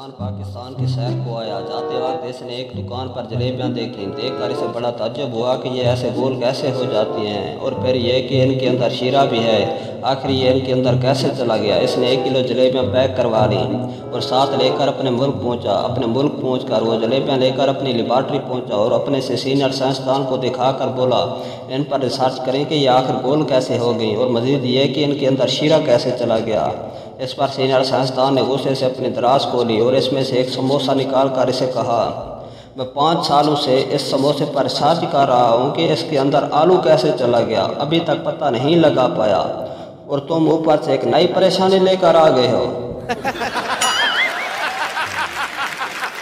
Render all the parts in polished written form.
इंसान पाकिस्तान की सैर को आया। जाते वक्त इसने एक दुकान पर जलेबियां देखी। देखकर इसे बड़ा ताज्जुब हुआ कि ये ऐसे गोल कैसे हो जाती हैं, और फिर यह कि इनके अंदर शीरा भी है। आखिर ये इनके अंदर कैसे चला गया। इसने 1 किलो जलेबियां पैक करवा ली और साथ लेकर अपने मुल्क पहुंचा। अपने मुल्क पहुंचकर वो जलेबियां लेकर अपनी लेबॉर्ट्री पहुंचा और अपने से सीनियर साइंसदान को दिखाकर बोला, इन पर रिसर्च करें कि ये आखिर गोल कैसे हो गई, और मज़ीद ये कि इनके अंदर शीरा कैसे चला गया। इस पर सीनियर साइंसदान ने गुस्से से अपनी दराज खोली और इसमें से एक समोसा निकाल कर इसे कहा, मैं 5 सालों से इस समोसे पर रिसर्च कर रहा हूँ कि इसके अंदर आलू कैसे चला गया, अभी तक पता नहीं लगा पाया, और तुम ऊपर से एक नई परेशानी लेकर आ गए हो।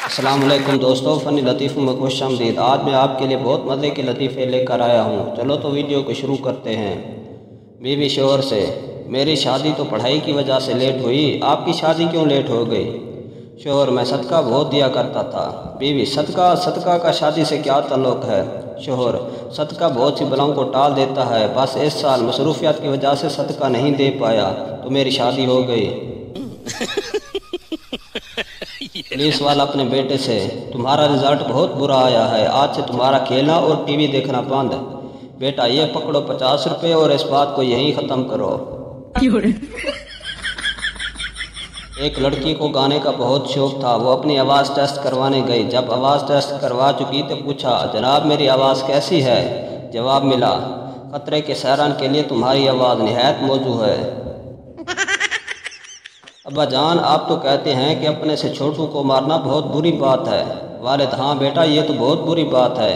अस्सलाम वालेकुम दोस्तों, फ़नी लतीफ़ों में खुश आमदीद। आज मैं आपके लिए बहुत मज़े के लतीफ़े लेकर आया हूँ। चलो तो वीडियो को शुरू करते हैं। बीवी शोहर से, मेरी शादी तो पढ़ाई की वजह से लेट हुई, आपकी शादी क्यों लेट हो गई। शोहर, मैं सदका बहुत दिया करता था। बीवी, सदका का शादी से क्या ताल्लुक़ है। शोहर, सदका बहुत सी बलाओं को टाल देता है, बस इस साल मसरूफियात की वजह से सदका नहीं दे पाया तो मेरी शादी हो गई। पुलिस वाला अपने बेटे से, तुम्हारा रिजल्ट बहुत बुरा आया है, आज से तुम्हारा खेलना और टीवी देखना बंद। बेटा, ये पकड़ो 50 रुपये और इस बात को यहीं ख़त्म करो। एक लड़की को गाने का बहुत शौक था। वो अपनी आवाज़ टेस्ट करवाने गई। जब आवाज़ टेस्ट करवा चुकी तो पूछा, जनाब मेरी आवाज़ कैसी है। जवाब मिला, खतरे के सैरान के लिए तुम्हारी आवाज़ निहायत मौजू है। अब्बा जान, आप तो कहते हैं कि अपने से छोटू को मारना बहुत बुरी बात है। वालिद, हाँ बेटा, ये तो बहुत बुरी बात है।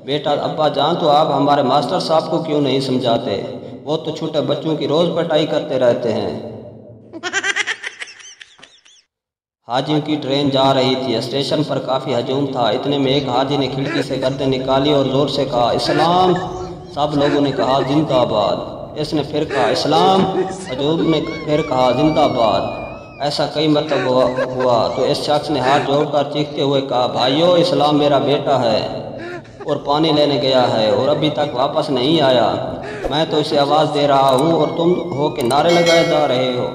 बेटा, अब्बा जान, तो आप हमारे मास्टर साहब को क्यों नहीं समझाते, वो तो छोटे बच्चों की रोज़ पिटाई करते रहते हैं। हाजियों की ट्रेन जा रही थी। स्टेशन पर काफ़ी हजूम था। इतने में एक हाजी ने खिड़की से गर्दन निकाली और ज़ोर से कहा, इस्लाम। सब लोगों ने कहा, जिंदाबाद। इसने फिर कहा, इस्लाम। हजूम ने फिर कहा, जिंदाबाद। ऐसा कई मरतबा हुआ तो इस शख्स ने हाथ जोड़कर चीखते हुए कहा, भाइयों, इस्लाम मेरा बेटा है और पानी लेने गया है और अभी तक वापस नहीं आया। मैं तो इसे आवाज़ दे रहा हूँ और तुम हो के नारे लगाए जा रहे हो।